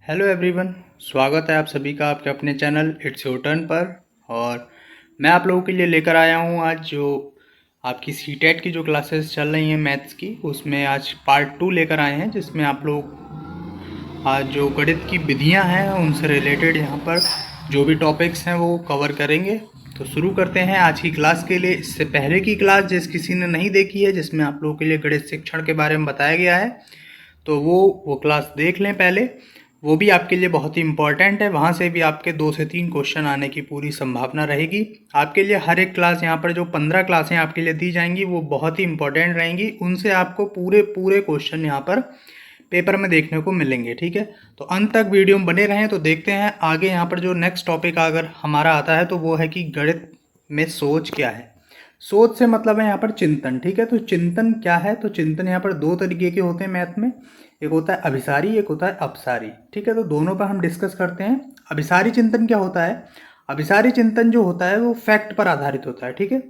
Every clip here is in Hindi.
हेलो एवरीवन, स्वागत है आप सभी का आपके अपने चैनल इट्स योर टर्न पर। और मैं आप लोगों के लिए लेकर आया हूँ आज जो आपकी सीटेट की जो क्लासेस चल रही हैं मैथ्स की, उसमें आज पार्ट 2 लेकर आए हैं, जिसमें आप लोग आज जो गणित की विधियाँ हैं उनसे रिलेटेड यहाँ पर जो भी टॉपिक्स हैं वो कवर करेंगे। तो शुरू करते हैं आज की क्लास के लिए। इससे पहले की क्लास जिस किसी ने नहीं देखी है, जिसमें आप लोगों के लिए गणित शिक्षण के बारे में बताया गया है, तो वो क्लास देख लें पहले। वो भी आपके लिए बहुत ही इम्पॉर्टेंट है। वहाँ से भी आपके 2 से 3 क्वेश्चन आने की पूरी संभावना रहेगी। आपके लिए हर एक क्लास यहाँ पर जो 15 क्लासें आपके लिए दी जाएंगी वो बहुत ही इम्पॉर्टेंट रहेंगी। उनसे आपको पूरे क्वेश्चन यहाँ पर पेपर में देखने को मिलेंगे। ठीक है, तो अंत तक वीडियो में बने रहें। तो देखते हैं आगे यहाँ पर जो नेक्स्ट टॉपिक अगर हमारा आता है तो वो है कि गणित में सोच क्या है। सोच से मतलब है यहाँ पर चिंतन। ठीक है, तो चिंतन क्या है? तो चिंतन यहाँ पर 2 तरीके के होते हैं मैथ में। एक होता है अभिसारी, एक होता है अपसारी। ठीक है, तो दोनों पर हम डिस्कस करते हैं। अभिसारी चिंतन क्या होता है? अभिसारी चिंतन जो होता है वो फैक्ट पर आधारित होता है। ठीक है,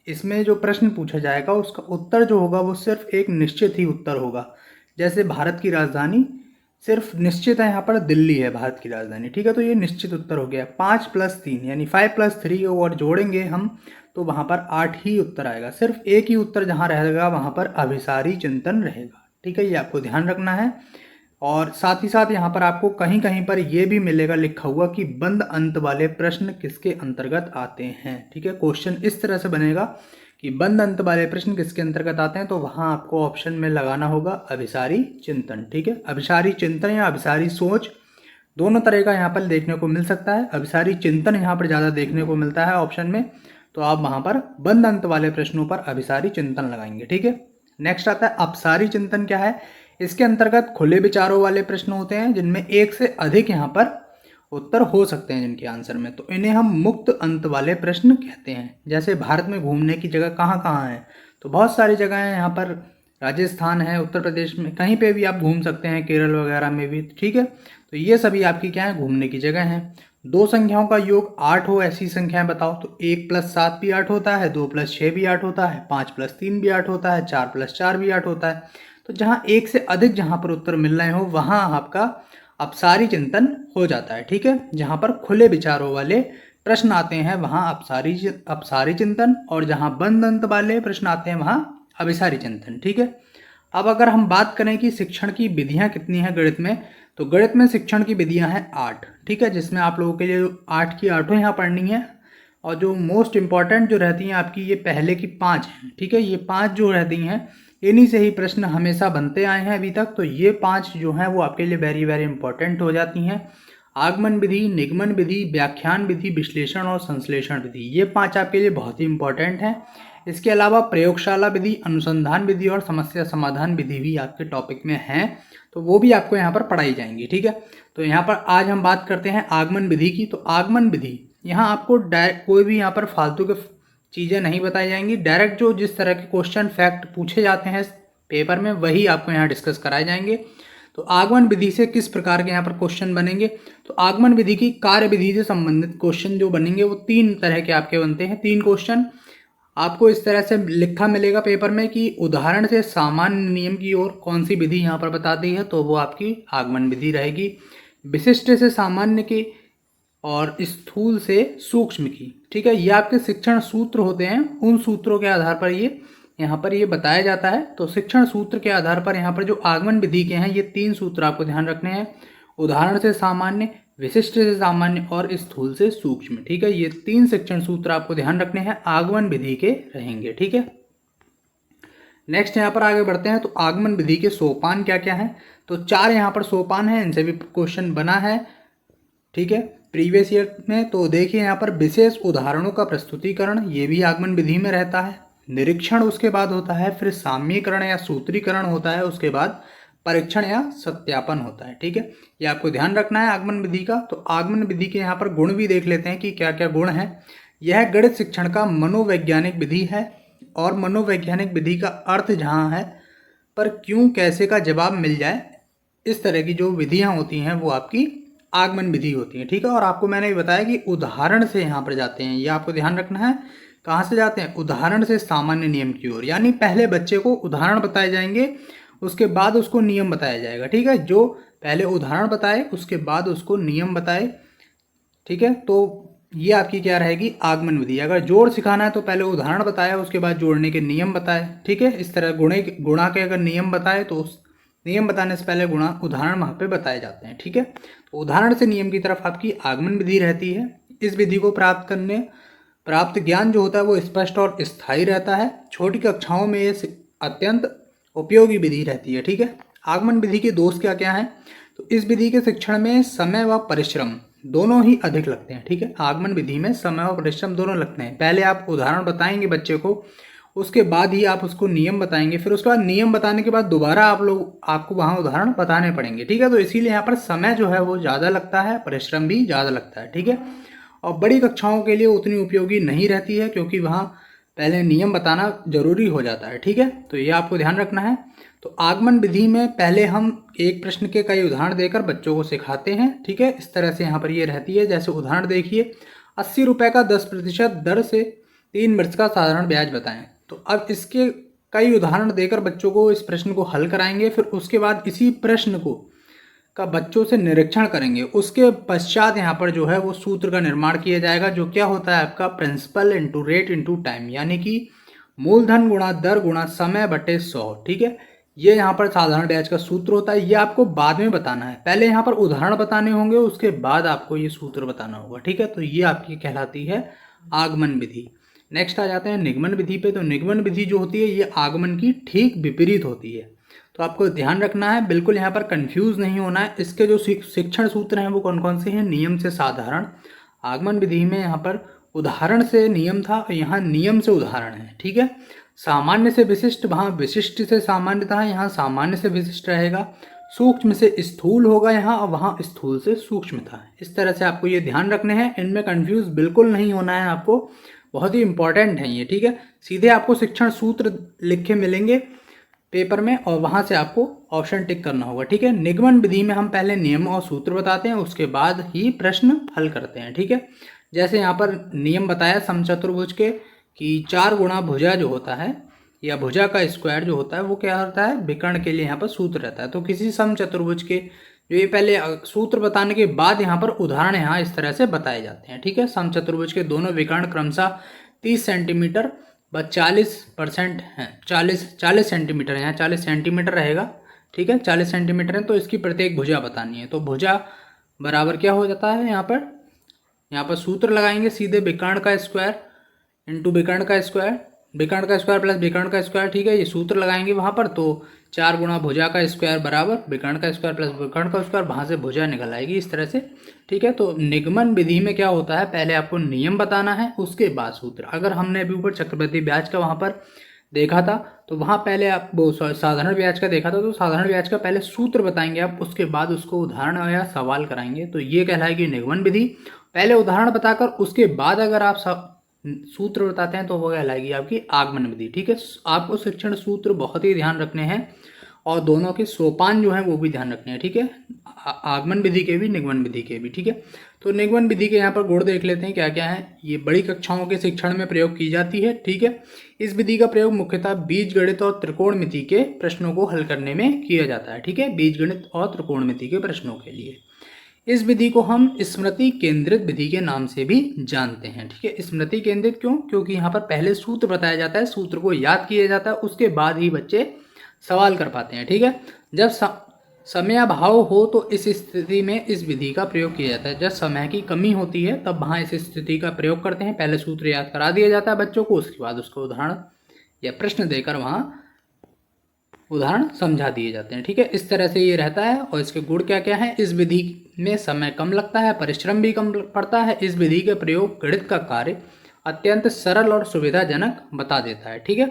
इसमें जो प्रश्न पूछा जाएगा उसका उत्तर जो होगा वो सिर्फ एक निश्चित ही उत्तर होगा। जैसे भारत की राजधानी सिर्फ निश्चित है, यहाँ पर दिल्ली है भारत की राजधानी। ठीक है, तो ये निश्चित उत्तर हो गया। 5+3 यानी 5+3 और जोड़ेंगे हम तो वहाँ पर 8 ही उत्तर आएगा। सिर्फ एक ही उत्तर जहाँ रहेगा वहाँ पर अभिसारी चिंतन रहेगा। ठीक है, ये आपको ध्यान रखना है। और साथ ही साथ यहाँ पर आपको कहीं कहीं पर ये भी मिलेगा लिखा हुआ कि बंद अंत वाले प्रश्न किसके अंतर्गत आते हैं। ठीक है, क्वेश्चन इस तरह से बनेगा कि बंद अंत वाले प्रश्न किसके अंतर्गत आते हैं, तो वहाँ आपको ऑप्शन में लगाना होगा अभिसारी चिंतन। ठीक है, अभिसारी चिंतन या अभिसारी सोच दोनों तरह का यहाँ पर देखने को मिल सकता है। अभिसारी चिंतन यहाँ पर ज़्यादा देखने को मिलता है ऑप्शन में, तो आप वहाँ पर बंद अंत वाले प्रश्नों पर अभिसारी चिंतन लगाएंगे। ठीक है, नेक्स्ट आता है अपसारी चिंतन। क्या है? इसके अंतर्गत खुले विचारों वाले प्रश्न होते हैं जिनमें एक से अधिक यहाँ पर उत्तर हो सकते हैं जिनके आंसर में, तो इन्हें हम मुक्त अंत वाले प्रश्न कहते हैं। जैसे भारत में घूमने की जगह कहाँ कहाँ है, तो बहुत सारी जगह हैं यहाँ पर। राजस्थान है, उत्तर प्रदेश में कहीं पे भी आप घूम सकते हैं, केरल वगैरह में भी। ठीक है, तो ये सभी आपकी क्या है, घूमने की जगह हैं। 2 संख्याओं का योग 8 हो, ऐसी संख्याएं बताओ। तो 1+7 भी 8 होता है, 2+6 भी 8 होता है, 5+3 भी 8 होता है, 4+4 भी 8 होता है। तो जहाँ एक से अधिक जहाँ पर उत्तर मिल रहे हो वहाँ आपका अपसारी चिंतन हो जाता है। ठीक है, जहाँ पर खुले विचारों वाले प्रश्न आते हैं वहाँ अपसारी चिंतन, और जहाँ बंद अंत वाले प्रश्न आते हैं वहाँ अभिसारी चिंतन। ठीक है, अब अगर हम बात करें कि शिक्षण की विधियाँ कितनी हैं गणित में, तो गणित में शिक्षण की विधियाँ हैं 8। ठीक है, जिसमें आप लोगों के लिए 8 की 8 यहाँ पढ़नी है। और जो मोस्ट इंपॉर्टेंट जो रहती हैं आपकी ये पहले की 5 हैं। ठीक है, ये 5 जो रहती हैं इन्हीं से ही प्रश्न हमेशा बनते आए हैं अभी तक। तो ये 5 जो हैं वो आपके लिए वेरी वेरी इंपॉर्टेंट हो जाती हैं। आगमन विधि, निगमन विधि, व्याख्यान विधि, विश्लेषण और संश्लेषण विधि, ये 5 आपके लिए बहुत ही इंपॉर्टेंट हैं। इसके अलावा प्रयोगशाला विधि, अनुसंधान विधि और समस्या समाधान विधि भी आपके टॉपिक में हैं, तो वो भी आपको यहाँ पर पढ़ाई जाएंगी। ठीक है, तो यहाँ पर आज हम बात करते हैं आगमन विधि की। तो आगमन विधि यहाँ आपको कोई भी यहाँ पर फालतू के चीज़ें नहीं बताई जाएंगी। डायरेक्ट जो जिस तरह के क्वेश्चन फैक्ट पूछे जाते हैं पेपर में वही आपको यहाँ डिस्कस कराए जाएंगे। तो आगमन विधि से किस प्रकार के यहाँ पर क्वेश्चन बनेंगे, तो आगमन विधि की कार्य विधि से संबंधित क्वेश्चन जो बनेंगे वो 3 तरह के आपके बनते हैं। 3 क्वेश्चन आपको इस तरह से लिखा मिलेगा पेपर में कि उदाहरण से सामान्य नियम की ओर कौन सी विधि यहाँ पर बताती है, तो वो आपकी आगमन विधि रहेगी। विशिष्ट से सामान्य की और स्थूल से सूक्ष्म की। ठीक है, ये आपके शिक्षण सूत्र होते हैं। उन सूत्रों के आधार पर ये यहाँ पर ये बताया जाता है। तो शिक्षण सूत्र के आधार पर यहाँ पर जो आगमन विधि के हैं ये 3 सूत्र आपको ध्यान रखने हैं। उदाहरण से सामान्य, विशिष्ट से सामान्य और स्थूल से सूक्ष्म। ठीक है, ये 3 शिक्षण सूत्र आपको ध्यान रखने हैं, आगमन विधि के रहेंगे। ठीक है, नेक्स्ट यहाँ पर आगे बढ़ते हैं। तो आगमन विधि के सोपान क्या क्या हैं, तो 4 यहाँ पर सोपान हैं, इनसे भी क्वेश्चन बना है। ठीक है, प्रीवियस ईयर में। तो देखिए यहाँ पर विशेष उदाहरणों का प्रस्तुतिकरण, ये भी आगमन विधि में रहता है। निरीक्षण उसके बाद होता है, फिर साम्यीकरण या सूत्रीकरण होता है, उसके बाद परीक्षण या सत्यापन होता है। ठीक है, ये आपको ध्यान रखना है आगमन विधि का। तो आगमन विधि के यहाँ पर गुण भी देख लेते हैं कि क्या क्या गुण हैं। यह गणित शिक्षण का मनोवैज्ञानिक विधि है, और मनोवैज्ञानिक विधि का अर्थ जहाँ है पर क्यों कैसे का जवाब मिल जाए, इस तरह की जो विधियाँ होती हैं वो आपकी आगमन विधि होती है। ठीक है, और आपको मैंने बताया कि उदाहरण से यहाँ पर जाते हैं, ये आपको ध्यान रखना है। कहाँ से जाते हैं? उदाहरण से सामान्य नियम की ओर, यानी पहले बच्चे को उदाहरण बताए जाएंगे, उसके बाद उसको नियम बताया जाएगा। ठीक है, जो पहले उदाहरण बताए उसके बाद उसको नियम बताए। ठीक है, तो ये आपकी क्या रहेगी, आगमन विधि। अगर जोड़ सिखाना है तो पहले उदाहरण बताया, उसके बाद जोड़ने के नियम बताए। ठीक है, इस तरह गुणा के अगर नियम बताए तो उस नियम बताने से पहले उदाहरण वहाँ पे बताए जाते हैं। ठीक है, तो उदाहरण से नियम की तरफ आपकी आगमन विधि रहती है। इस विधि को प्राप्त ज्ञान जो होता है वो स्पष्ट और स्थायी रहता है। छोटी कक्षाओं में ये अत्यंत उपयोगी विधि रहती है। ठीक है, आगमन विधि के दोष क्या क्या हैं, तो इस विधि के शिक्षण में समय व परिश्रम दोनों ही अधिक लगते हैं। ठीक है, आगमन विधि में समय और परिश्रम दोनों लगते हैं। पहले आप उदाहरण बताएंगे बच्चे को, उसके बाद ही आप उसको नियम बताएंगे, फिर उसके बाद नियम बताने के बाद दोबारा आपको वहाँ उदाहरण बताने पड़ेंगे। ठीक है, तो इसीलिए यहाँ पर समय जो है वो ज़्यादा लगता है, परिश्रम भी ज़्यादा लगता है। ठीक है, और बड़ी कक्षाओं के लिए उतनी उपयोगी नहीं रहती है क्योंकि वहाँ पहले नियम बताना जरूरी हो जाता है। ठीक है, तो ये आपको ध्यान रखना है। तो आगमन विधि में पहले हम एक प्रश्न के कई उदाहरण देकर बच्चों को सिखाते हैं। ठीक है, इस तरह से यहाँ पर ये रहती है। जैसे उदाहरण देखिए, 80 रुपये का 10% दर से 3 वर्ष का साधारण ब्याज बताएं। तो अब इसके कई उदाहरण देकर बच्चों को इस प्रश्न को हल कराएंगे, फिर उसके बाद इसी प्रश्न का बच्चों से निरीक्षण करेंगे। उसके पश्चात यहाँ पर जो है वो सूत्र का निर्माण किया जाएगा, जो क्या होता है आपका principal into rate into time, यानी कि मूलधन गुणा दर गुणा समय बटे 100। ठीक है, ये यहाँ पर साधारण ब्याज का सूत्र होता है। ये आपको बाद में बताना है, पहले यहाँ पर उदाहरण बताने होंगे, उसके बाद आपको ये सूत्र बताना होगा। ठीक है, तो ये आपकी कहलाती है आगमन विधि। नेक्स्ट आ जाते हैं निगमन विधि पे। तो निगमन विधि जो होती है ये आगमन की ठीक विपरीत होती है। तो आपको ध्यान रखना है, बिल्कुल यहाँ पर कंफ्यूज नहीं होना है। इसके जो शिक्षण सूत्र हैं वो कौन कौन से हैं, नियम से साधारण। आगमन विधि में यहाँ पर उदाहरण से नियम था और यहाँ नियम से उदाहरण है। ठीक है, सामान्य से विशिष्ट, वहाँ विशिष्ट से सामान्य था, यहाँ सामान्य से विशिष्ट रहेगा। सूक्ष्म से स्थूल होगा यहाँ, और वहाँ स्थूल से सूक्ष्म था। इस तरह से आपको ये ध्यान रखने हैं, इनमें कंफ्यूज बिल्कुल नहीं होना है आपको, बहुत ही इंपॉर्टेंट है ये। ठीक है, सीधे आपको शिक्षण सूत्र लिखे मिलेंगे पेपर में और वहाँ से आपको ऑप्शन टिक करना होगा। ठीक है, निगमन विधि में हम पहले नियम और सूत्र बताते हैं, उसके बाद ही प्रश्न हल करते हैं। ठीक है, जैसे यहाँ पर नियम बताया समचतुर्भुज के कि 4 गुणा भुजा जो होता है या भुजा का स्क्वायर जो होता है वो क्या होता है, विकर्ण के लिए यहाँ पर सूत्र रहता है। तो किसी समचतुर्भुज के जो ये पहले सूत्र बताने के बाद यहाँ पर उदाहरण यहाँ इस तरह से बताए जाते हैं। ठीक है, समचतुर्भुज के दोनों विकर्ण क्रमशः 30 सेंटीमीटर व 40% हैं, 40 सेंटीमीटर, यहाँ 40 सेंटीमीटर रहेगा। ठीक है, 40 सेंटीमीटर है, तो इसकी प्रत्येक भुजा बतानी है। तो भुजा बराबर क्या हो जाता है, यहाँ पर सूत्र लगाएंगे सीधे, विकर्ण का स्क्वायर इंटू विकर्ण का स्क्वायर, विकर्ण का स्क्वायर प्लस विकर्ण का स्क्वायर। ठीक है, ये सूत्र लगाएंगे वहाँ पर, तो 4 गुणा भुजा का स्क्वायर बराबर विकर्ण का स्क्वायर प्लस विकर्ण का स्क्वायर, वहाँ से भुजा निकल आएगी इस तरह से। ठीक है, तो निगमन विधि में क्या होता है, पहले आपको नियम बताना है, उसके बाद सूत्र। अगर हमने अभी ऊपर चक्रवृद्धि ब्याज का वहाँ पर देखा था, तो वहाँ पहले आप वो साधारण ब्याज का देखा था, तो साधारण ब्याज का पहले सूत्र बताएंगे आप, उसके बाद उसको उदाहरण या सवाल कराएंगे, तो ये कहलाएगी निगमन विधि। पहले उदाहरण बताकर उसके बाद अगर आप सूत्र बताते हैं तो वो कहलाएगी आपकी आगमन विधि। ठीक है, आपको शिक्षण सूत्र बहुत ही ध्यान रखने हैं और दोनों के सोपान जो हैं वो भी ध्यान रखने हैं। ठीक है, आगमन विधि के भी निगमन विधि के भी। ठीक है, तो निगमन विधि के यहाँ पर गुण देख लेते हैं क्या क्या है। ये बड़ी कक्षाओं के शिक्षण में प्रयोग की जाती है। ठीक है, इस विधि का प्रयोग मुख्यतः बीजगणित और त्रिकोणमिति के प्रश्नों को हल करने में किया जाता है। ठीक है, बीजगणित और त्रिकोणमिति के प्रश्नों के लिए इस विधि को हम स्मृति केंद्रित विधि के नाम से भी जानते हैं। ठीक है, स्मृति केंद्रित क्यों, क्योंकि यहाँ पर पहले सूत्र बताया जाता है, सूत्र को याद किया जाता है, उसके बाद ही बच्चे सवाल कर पाते हैं। ठीक है, जब समयाभाव हो तो इस स्थिति में इस विधि का प्रयोग किया जाता है। जब समय की कमी होती है तब वहाँ इस स्थिति का प्रयोग करते हैं, पहले सूत्र याद करा दिया जाता है बच्चों को, उसके बाद उसको उदाहरण या प्रश्न देकर वहाँ उदाहरण समझा दिए जाते हैं। ठीक है, इस तरह से ये रहता है। और इसके गुण क्या क्या है, इस विधि में समय कम लगता है, परिश्रम भी कम पड़ता है। इस विधि के प्रयोग गणित का कार्य अत्यंत सरल और सुविधाजनक बता देता है। ठीक है,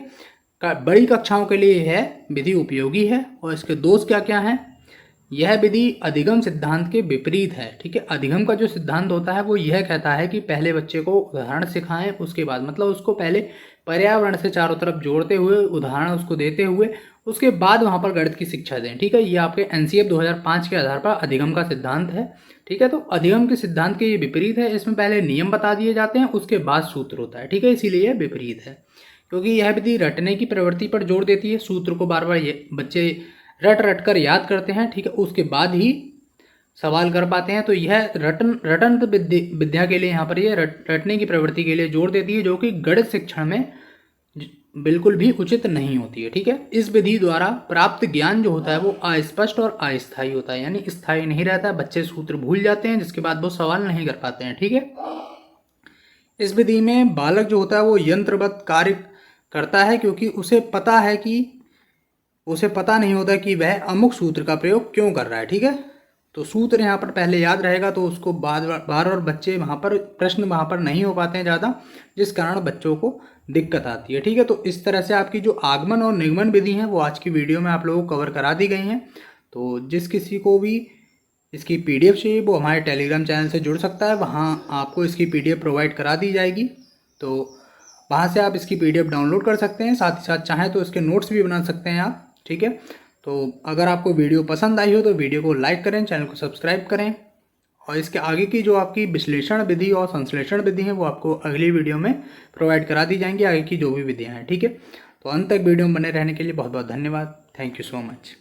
बड़ी कक्षाओं के लिए यह विधि उपयोगी है। और इसके दोष क्या क्या हैं, यह विधि अधिगम सिद्धांत के विपरीत है। ठीक है, अधिगम का जो सिद्धांत होता है वो यह कहता है कि पहले बच्चे को उदाहरण सिखाएं, उसके बाद मतलब उसको पहले पर्यावरण से चारों तरफ जोड़ते हुए उदाहरण उसको देते हुए उसके बाद वहाँ पर गणित की शिक्षा दें। ठीक है, ये आपके NCF 2005 के आधार पर अधिगम का सिद्धांत है। ठीक है, तो अधिगम के सिद्धांत के ये विपरीत है, इसमें पहले नियम बता दिए जाते हैं, उसके बाद सूत्र होता है। ठीक है, इसीलिए यह विपरीत है, क्योंकि यह विधि रटने की प्रवृत्ति पर जोर देती है। सूत्र को बार बार ये बच्चे रट रट कर याद करते हैं, ठीक है, उसके बाद ही सवाल कर पाते हैं। तो यह रटंत विद्या के लिए यहाँ पर यह रटने की प्रवृत्ति के लिए जोर देती है, जो कि गणित शिक्षण में बिल्कुल भी उचित नहीं होती है, ठीक है। इस विधि द्वारा प्राप्त ज्ञान जो होता है वो अस्पष्ट और अस्थायी होता है, यानी स्थायी नहीं रहता है। बच्चे सूत्र भूल जाते हैं, जिसके बाद वो सवाल नहीं कर पाते हैं, ठीक है। इस विधि में बालक जो होता है वो यंत्रवत कार्य करता है, क्योंकि उसे पता नहीं होता कि वह अमुक सूत्र का प्रयोग क्यों कर रहा है, ठीक है। तो सूत्र यहाँ पर पहले याद रहेगा, तो उसको बार बार बच्चे वहाँ पर प्रश्न वहाँ पर नहीं हो पाते हैं ज़्यादा, जिस कारण बच्चों को दिक्कत आती है, ठीक है। तो इस तरह से आपकी जो आगमन और निगमन विधि है वो आज की वीडियो में आप लोगों को कवर करा दी गई हैं। तो जिस किसी को भी इसकी PDF चाहिए वो हमारे टेलीग्राम चैनल से जुड़ सकता है, वहाँ आपको इसकी PDF प्रोवाइड करा दी जाएगी। तो वहाँ से आप इसकी PDF डाउनलोड कर सकते हैं, साथ ही साथ चाहें तो इसके नोट्स भी बना सकते हैं आप, ठीक है। तो अगर आपको वीडियो पसंद आई हो तो वीडियो को लाइक करें, चैनल को सब्सक्राइब करें, और इसके आगे की जो आपकी विश्लेषण विधि और संश्लेषण विधि है वो आपको अगली वीडियो में प्रोवाइड करा दी जाएंगी, आगे की जो भी विधियाँ हैं, ठीक है। तो अंत तक वीडियो में बने रहने के लिए बहुत बहुत धन्यवाद। Thank you so much.